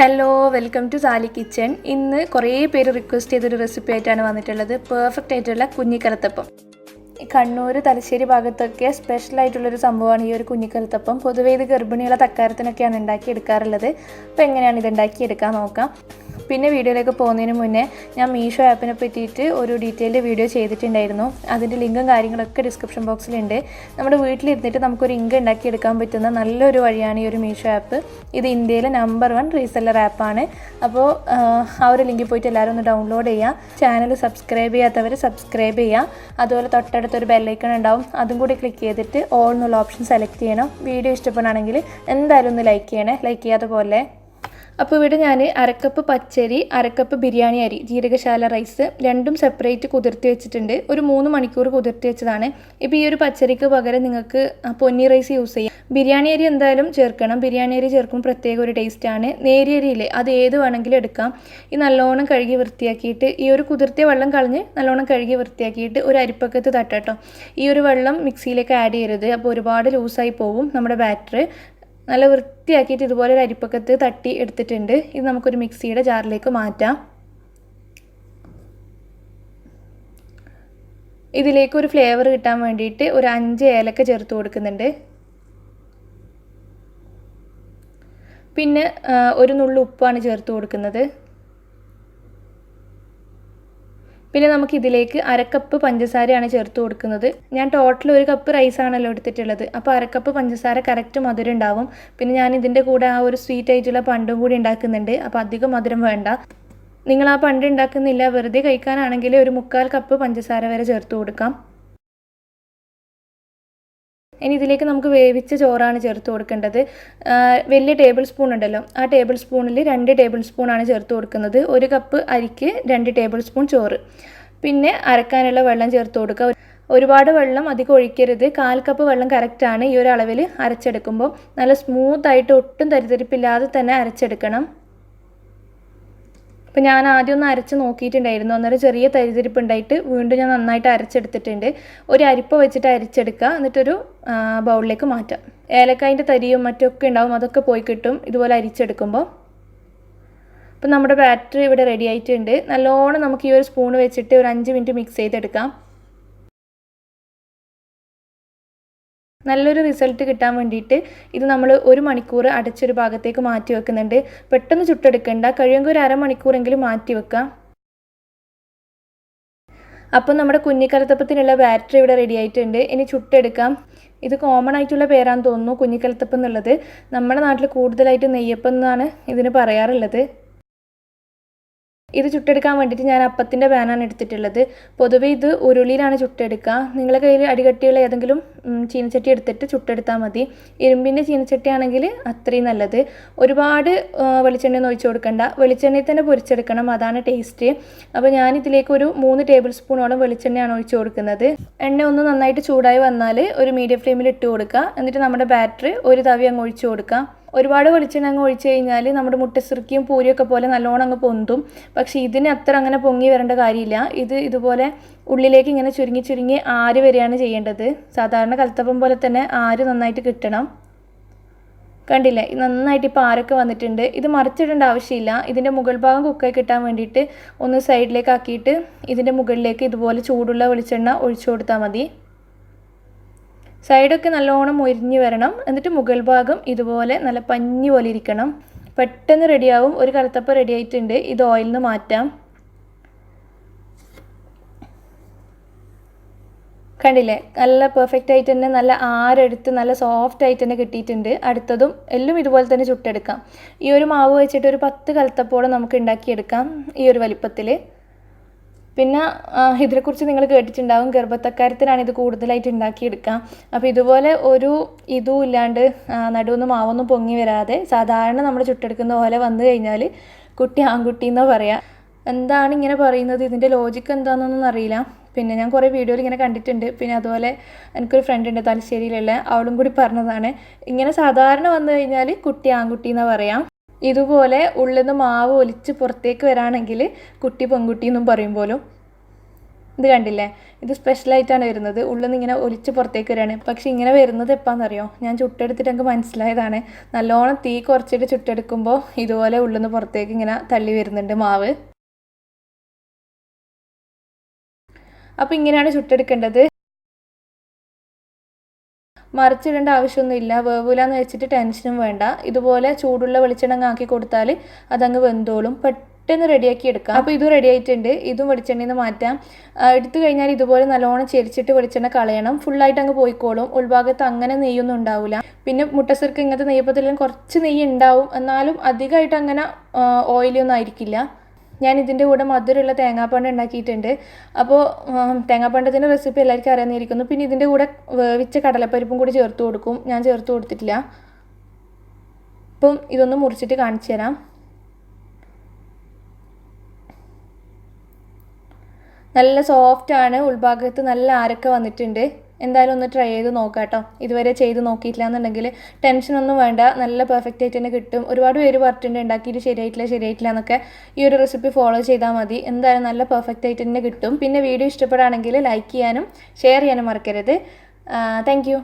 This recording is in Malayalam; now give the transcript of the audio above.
Hello, welcome to Sali kitchen. ഇന്ന് കുറേ പേര് റിക്വസ്റ്റ് ചെയ്തൊരു റെസിപ്പി ആയിട്ടാണ് വന്നിട്ടുള്ളത്. പെർഫെക്റ്റ് ആയിട്ടുള്ള കുഞ്ഞിക്കലത്തപ്പം. കണ്ണൂർ, തലശ്ശേരി ഭാഗത്തൊക്കെ സ്പെഷ്യലായിട്ടുള്ളൊരു സംഭവമാണ് ഈ ഒരു കുഞ്ഞിക്കലത്തപ്പം. പൊതുവേ ഇത് ഗർഭിണികളെ തക്കാരത്തിനൊക്കെയാണ് ഉണ്ടാക്കിയെടുക്കാറുള്ളത്. അപ്പോൾ എങ്ങനെയാണ് ഇത് ഉണ്ടാക്കിയെടുക്കാൻ നോക്കാം. പിന്നെ വീഡിയോയിലേക്ക് പോകുന്നതിന് മുന്നേ ഞാൻ മീഷോ ആപ്പിനെ പറ്റിയിട്ട് ഒരു ഡീറ്റെയിൽഡ് വീഡിയോ ചെയ്തിട്ടുണ്ടായിരുന്നു. അതിൻ്റെ ലിങ്കും കാര്യങ്ങളൊക്കെ ഡിസ്ക്രിപ്ഷൻ ബോക്സിലുണ്ട്. നമ്മുടെ വീട്ടിലിരുന്നിട്ട് നമുക്കൊരു ഇൻകം ഉണ്ടാക്കിയെടുക്കാൻ പറ്റുന്ന നല്ലൊരു വഴിയാണ് ഈ ഒരു മീഷോ ആപ്പ്. ഇത് ഇന്ത്യയിലെ നമ്പർ 1 റീസെല്ലർ ആപ്പാണ്. അപ്പോൾ ആ ഒരു ലിങ്കിൽ പോയിട്ട് എല്ലാവരും ഒന്ന് ഡൗൺലോഡ് ചെയ്യുക. ചാനൽ സബ്സ്ക്രൈബ് ചെയ്യാത്തവർ സബ്സ്ക്രൈബ് ചെയ്യുക. അതുപോലെ തൊട്ടടുത്തൊരു ബെല്ലൈക്കൺ ഉണ്ടാവും, അതും കൂടി ക്ലിക്ക് ചെയ്തിട്ട് ഓൾ എന്നുള്ള ഓപ്ഷൻ സെലക്ട് ചെയ്യണം. വീഡിയോ ഇഷ്ടപ്പെടുകയാണെങ്കിൽ എന്തായാലും ഒന്ന് ലൈക്ക് ചെയ്യണേ, ലൈക്ക് ചെയ്യാത്ത പോലെ. അപ്പോൾ ഇവിടെ ഞാൻ അരക്കപ്പ് പച്ചരി, അരക്കപ്പ് ബിരിയാണി അരി, ജീരകശാല റൈസ് രണ്ടും സെപ്പറേറ്റ് കുതിർത്തി വെച്ചിട്ടുണ്ട്. ഒരു 3 മണിക്കൂർ കുതിർത്തി വെച്ചതാണ്. ഇപ്പോൾ ഈ ഒരു പച്ചരിക്ക് പകരം നിങ്ങൾക്ക് പൊന്നി റൈസ് യൂസ് ചെയ്യാം. ബിരിയാണി അരി എന്തായാലും ചേർക്കണം. ബിരിയാണി അരി ചേർക്കുമ്പോൾ പ്രത്യേക ഒരു ടേസ്റ്റാണ്. നേരിയ അരിയില്ലേ, അത് ഏത് വേണമെങ്കിലും എടുക്കാം. ഈ നല്ലോണം കഴുകി വൃത്തിയാക്കിയിട്ട് ഈ ഒരു കുതിർത്തിയ വെള്ളം കളഞ്ഞ് നല്ലോണം കഴുകി വൃത്തിയാക്കിയിട്ട് ഒരു അരിപ്പക്കത്ത് തട്ടട്ടോ. ഈ ഒരു വെള്ളം മിക്സിയിലേക്ക് ആഡ് ചെയ്യരുത്, അപ്പോൾ ഒരുപാട് ലൂസായി പോകും നമ്മുടെ ബാറ്റർ. നല്ല വൃത്തിയാക്കിയിട്ട് ഇതുപോലെ ഒരു അരിപ്പക്കത്ത് തട്ടി എടുത്തിട്ടുണ്ട്. ഇത് നമുക്കൊരു മിക്സിയുടെ ജാറിലേക്ക് മാറ്റാം. ഇതിലേക്ക് ഒരു ഫ്ലേവർ കിട്ടാൻ വേണ്ടിയിട്ട് ഒരു 5 ഏലക്ക ചേർത്ത് കൊടുക്കുന്നുണ്ട്. പിന്നെ ഒരു നുള്ളു ഉപ്പാണ് ചേർത്ത് കൊടുക്കുന്നത്. പിന്നെ നമുക്കിതിലേക്ക് അരക്കപ്പ് പഞ്ചസാരയാണ് ചേർത്ത് കൊടുക്കുന്നത്. ഞാൻ ടോട്ടൽ 1 കപ്പ് റൈസാണല്ലോ എടുത്തിട്ടുള്ളത്. അപ്പോൾ അരക്കപ്പ് പഞ്ചസാര കറക്റ്റ് മധുരം ഉണ്ടാവും. പിന്നെ ഞാൻ ഇതിൻ്റെ കൂടെ ആ ഒരു സ്വീറ്റ് ആയിട്ടുള്ള പണ്ടും കൂടി ഉണ്ടാക്കുന്നുണ്ട്. അപ്പോൾ അധികം മധുരം വേണ്ട. നിങ്ങൾ ആ പണ്ട് ഉണ്ടാക്കുന്നില്ല, വെറുതെ കഴിക്കാനാണെങ്കിൽ ഒരു 3/4 കപ്പ് പഞ്ചസാര വരെ ചേർത്ത് കൊടുക്കാം. ഇനി ഇതിലേക്ക് നമുക്ക് വേവിച്ച ചോറാണ് ചേർത്ത് കൊടുക്കേണ്ടത്. വലിയ ടേബിൾ സ്പൂൺ ഉണ്ടല്ലോ, ആ ടേബിൾ സ്പൂണിൽ 2 ടേബിൾ സ്പൂണാണ് ചേർത്ത് കൊടുക്കുന്നത്. 1 കപ്പ് അരിക്ക് 2 ടേബിൾ സ്പൂൺ ചോറ്. പിന്നെ അരക്കാനുള്ള വെള്ളം ചേർത്ത് കൊടുക്കുക. ഒരുപാട് വെള്ളം അധികം ഒഴിക്കരുത്. 1/4 കപ്പ് വെള്ളം കറക്റ്റാണ്. ഈ ഒരു അളവിൽ അരച്ചെടുക്കുമ്പോൾ നല്ല സ്മൂത്തായിട്ട് ഒട്ടും തരിതരിപ്പില്ലാതെ തന്നെ അരച്ചെടുക്കണം. അപ്പോൾ ഞാൻ ആദ്യം ഒന്ന് അരച്ച് നോക്കിയിട്ടുണ്ടായിരുന്നു. അന്നേരം ചെറിയ തരിതരിപ്പ് ഉണ്ടായിട്ട് വീണ്ടും ഞാൻ നന്നായിട്ട് അരച്ചെടുത്തിട്ടുണ്ട്. ഒരു അരിപ്പ വെച്ചിട്ട് അരച്ചെടുക്കുക, എന്നിട്ടൊരു ബൗളിലേക്ക് മാറ്റാം. ഏലക്കായൻ്റെ തരിയും മറ്റൊക്കെ ഉണ്ടാവും, അതൊക്കെ പോയി കിട്ടും ഇതുപോലെ അരിച്ചെടുക്കുമ്പോൾ. അപ്പോൾ നമ്മുടെ ബാറ്ററി ഇവിടെ റെഡി ആയിട്ടുണ്ട്. നല്ലോണം നമുക്ക് ഈ ഒരു സ്പൂൺ വെച്ചിട്ട് ഒരു 5 മിനിറ്റ് മിക്സ് ചെയ്തെടുക്കാം. നല്ലൊരു റിസൾട്ട് കിട്ടാൻ വേണ്ടിയിട്ട് ഇത് നമ്മൾ 1 മണിക്കൂർ അടച്ചൊരു ഭാഗത്തേക്ക് മാറ്റി വെക്കുന്നുണ്ട്. പെട്ടെന്ന് ചുട്ടെടുക്കണ്ട, കഴിയുമെങ്കിൽ ഒരു അരമണിക്കൂറെങ്കിലും മാറ്റി വെക്കാം. അപ്പോൾ നമ്മുടെ കുഞ്ഞിക്കലത്തപ്പത്തിനുള്ള ബാറ്ററി ഇവിടെ റെഡി ആയിട്ടുണ്ട്. ഇനി ചുട്ടെടുക്കാം. ഇത് കോമൺ ആയിട്ടുള്ള പേരാണെന്ന് തോന്നുന്നു, കുഞ്ഞിക്കലത്തപ്പം എന്നുള്ളത്. നമ്മുടെ നാട്ടിൽ കൂടുതലായിട്ട് നെയ്യപ്പം എന്നാണ് ഇതിന് പറയാറുള്ളത്. ഇത് ചുട്ടെടുക്കാൻ വേണ്ടിയിട്ട് ഞാൻ അപ്പത്തിൻ്റെ പാനാണ് എടുത്തിട്ടുള്ളത്. പൊതുവെ ഇത് ഉരുളിയിലാണ് ചുട്ടെടുക്കുക. നിങ്ങളുടെ കയ്യിൽ അടികട്ടിയുള്ള ഏതെങ്കിലും ചീനച്ചട്ടി എടുത്തിട്ട് ചുട്ടെടുത്താൽ മതി. ഇരുമ്പിൻ്റെ ചീനച്ചട്ടി ആണെങ്കിൽ അത്രയും നല്ലത്. ഒരുപാട് വെളിച്ചെണ്ണ ഒഴിച്ചു കൊടുക്കണ്ട, വെളിച്ചെണ്ണയിൽ തന്നെ പൊരിച്ചെടുക്കണം, അതാണ് ടേസ്റ്റ്. അപ്പോൾ ഞാനിതിലേക്ക് ഒരു 3 ടേബിൾ സ്പൂണോളം വെളിച്ചെണ്ണയാണ് ഒഴിച്ചു കൊടുക്കുന്നത്. എണ്ണ ഒന്ന് നന്നായിട്ട് ചൂടായി വന്നാൽ ഒരു മീഡിയം ഫ്ലെയിമിൽ ഇട്ട് കൊടുക്കുക. എന്നിട്ട് നമ്മുടെ ബാറ്ററി ഒരു തവി അങ്ങ് ഒഴിച്ചു കൊടുക്കുക. ഒരുപാട് വെളിച്ചെണ്ണ അങ്ങ് ഒഴിച്ച് കഴിഞ്ഞാൽ നമ്മുടെ മുട്ടസുറുക്കിയും പൂരിയൊക്കെ പോലെ നല്ലോണം അങ്ങ് പൊന്തും. പക്ഷേ ഇതിന് അത്ര അങ്ങനെ പൊങ്ങി വരേണ്ട കാര്യമില്ല. ഇത് ഇതുപോലെ ഉള്ളിലേക്ക് ഇങ്ങനെ ചുരുങ്ങി ചുരുങ്ങി ആര് വരെയാണ് ചെയ്യേണ്ടത്. സാധാരണ കലത്തപ്പം പോലെ തന്നെ ആര് നന്നായിട്ട് കിട്ടണം. കണ്ടില്ലേ, നന്നായിട്ട് ഇപ്പോൾ ആരൊക്കെ വന്നിട്ടുണ്ട്. ഇത് മറിച്ചിടേണ്ട ആവശ്യമില്ല. ഇതിൻ്റെ മുകൾ ഭാഗം കുക്കായി കിട്ടാൻ വേണ്ടിയിട്ട് ഒന്ന് സൈഡിലേക്ക് ആക്കിയിട്ട് ഇതിൻ്റെ മുകളിലേക്ക് ഇതുപോലെ ചൂടുള്ള വെളിച്ചെണ്ണ ഒഴിച്ചു കൊടുത്താൽ മതി. സൈഡൊക്കെ നല്ലോണം മൊരിഞ്ഞ് വരണം. എന്നിട്ട് മുകൾ ഭാഗം ഇതുപോലെ നല്ല പഞ്ഞി പോലെ ഇരിക്കണം. പെട്ടെന്ന് റെഡിയാവും. ഒരു കലത്തപ്പം റെഡി ആയിട്ടുണ്ട്. ഇത് ഓയിലിൽ നിന്ന് മാറ്റാം. കണ്ടില്ലേ, നല്ല പെർഫെക്റ്റ് ആയിട്ട് തന്നെ നല്ല ആരെടുത്ത് നല്ല സോഫ്റ്റ് ആയിട്ട് തന്നെ കിട്ടിയിട്ടുണ്ട്. അടുത്തതും എല്ലാം ഇതുപോലെ തന്നെ ചുട്ടെടുക്കാം. ഈ ഒരു മാവ് വെച്ചിട്ട് ഒരു 10 കലത്തപ്പോളം നമുക്ക് ഉണ്ടാക്കിയെടുക്കാം ഈ ഒരു വലിപ്പത്തിൽ. പിന്നെ ഇതിനെക്കുറിച്ച് നിങ്ങൾ കേട്ടിട്ടുണ്ടാവും, ഗർഭത്തക്കാരത്തിനാണ് ഇത് കൂടുതലായിട്ട് ഉണ്ടാക്കിയെടുക്കാം. അപ്പോൾ ഇതുപോലെ ഒരു ഇതും ഇല്ലാണ്ട് നടുവൊന്നും മാവൊന്നും പൊങ്ങി വരാതെ സാധാരണ നമ്മൾ ചുട്ടെടുക്കുന്ന പോലെ വന്നു കഴിഞ്ഞാൽ കുട്ടി ആൺകുട്ടി എന്നാ പറയാം. എന്താണ് ഇങ്ങനെ പറയുന്നത്, ഇതിൻ്റെ ലോജിക്ക് എന്താണെന്നൊന്നും അറിയില്ല. പിന്നെ ഞാൻ കുറേ വീഡിയോയിൽ ഇങ്ങനെ കണ്ടിട്ടുണ്ട്. പിന്നെ അതുപോലെ എനിക്കൊരു ഫ്രണ്ട് ഉണ്ട് തലശ്ശേരിയിലുള്ള, അവളും കൂടി പറഞ്ഞതാണ് ഇങ്ങനെ സാധാരണ വന്നു കഴിഞ്ഞാൽ കുട്ടി ആൺകുട്ടി എന്നാ പറയാം. ഇതുപോലെ ഉള്ളിൽ നിന്ന് മാവ് ഒലിച്ച് പുറത്തേക്ക് വരാണെങ്കിൽ കുട്ടി പെൺകുട്ടി എന്നും പറയും പോലും. ഇത് കണ്ടില്ലേ, ഇത് സ്പെഷ്യലായിട്ടാണ് വരുന്നത്. ഉള്ളിൽ നിന്ന് ഇങ്ങനെ ഒലിച്ച് പുറത്തേക്ക് വരികയാണ്. പക്ഷെ ഇങ്ങനെ വരുന്നത് എപ്പാണെന്നറിയോ, ഞാൻ ചുട്ടെടുത്തിട്ട് എനിക്ക് മനസ്സിലായതാണ്. നല്ലോണം തീ കുറച്ചിട്ട് ചുട്ടെടുക്കുമ്പോൾ ഇതുപോലെ ഉള്ളിൽ നിന്ന് പുറത്തേക്ക് ഇങ്ങനെ തള്ളി വരുന്നുണ്ട് മാവ്. അപ്പോൾ ഇങ്ങനെയാണ് ചുട്ടെടുക്കേണ്ടത്. മറിച്ചിടേണ്ട ആവശ്യമൊന്നുമില്ല. വേവൂലാന്ന് വെച്ചിട്ട് ടെൻഷനും വേണ്ട. ഇതുപോലെ ചൂടുള്ള വെളിച്ചെണ്ണ ആക്കി കൊടുത്താൽ അതങ്ങ് വെന്തോളും. പെട്ടെന്ന് റെഡിയാക്കി എടുക്കാം. അപ്പോൾ ഇതും റെഡി ആയിട്ടുണ്ട്. ഇതും വെളിച്ചെണ്ണയിൽ നിന്ന് മാറ്റാം. എടുത്തു കഴിഞ്ഞാൽ ഇതുപോലെ നല്ലോണം ചെരിച്ചിട്ട് വെളിച്ചെണ്ണ കളയണം. ഫുള്ളായിട്ട് അങ്ങ് പോയിക്കോളും. ഉൾഭാഗത്ത് അങ്ങനെ നെയ്യൊന്നും ഉണ്ടാവില്ല. പിന്നെ മുട്ടസിർക്ക് ഇങ്ങനത്തെ നെയ്യപ്പത്തിലും കുറച്ച് നെയ്യ് ഉണ്ടാവും, എന്നാലും അധികമായിട്ട് അങ്ങനെ ഓയിലൊന്നും ആയിരിക്കില്ല. ഞാൻ ഇതിൻ്റെ കൂടെ മധുരമുള്ള തേങ്ങാപ്പണ്ട് ഉണ്ടാക്കിയിട്ടുണ്ട്. അപ്പോൾ തേങ്ങാപ്പണ്ടത്തിൻ്റെ റെസിപ്പി എല്ലാവർക്കും അറിയാമെന്നിരിക്കുന്നു. പിന്നെ ഇതിൻ്റെ കൂടെ വേവിച്ച കടലപ്പരിപ്പും കൂടി ചേർത്ത് കൊടുക്കും. ഞാൻ ചേർത്ത് കൊടുത്തിട്ടില്ല. അപ്പം ഇതൊന്ന് മുറിച്ചിട്ട് കാണിച്ചു തരാം. നല്ല സോഫ്റ്റാണ്, ഉൾഭാഗത്ത് നല്ല ആരൊക്കെ വന്നിട്ടുണ്ട്. എന്തായാലും ഒന്ന് ട്രൈ ചെയ്ത് നോക്കാം കേട്ടോ. ഇതുവരെ ചെയ്ത് നോക്കിയിട്ടില്ല എന്നുണ്ടെങ്കിൽ ടെൻഷനൊന്നും വേണ്ട, നല്ല പെർഫെക്റ്റ് ആയിട്ട് തന്നെ കിട്ടും. ഒരുപാട് പേര് പറഞ്ഞിട്ടുണ്ട് ഉണ്ടാക്കിയിട്ട് ശരിയായിട്ടില്ല എന്നൊക്കെ. ഈ ഒരു റെസിപ്പി ഫോളോ ചെയ്താൽ മതി, എന്തായാലും നല്ല പെർഫെക്റ്റ് ആയിട്ട് തന്നെ കിട്ടും. പിന്നെ വീഡിയോ ഇഷ്ടപ്പെടുകയാണെങ്കിൽ ലൈക്ക് ചെയ്യാനും ഷെയർ ചെയ്യാനും മറക്കരുത്. Thank you.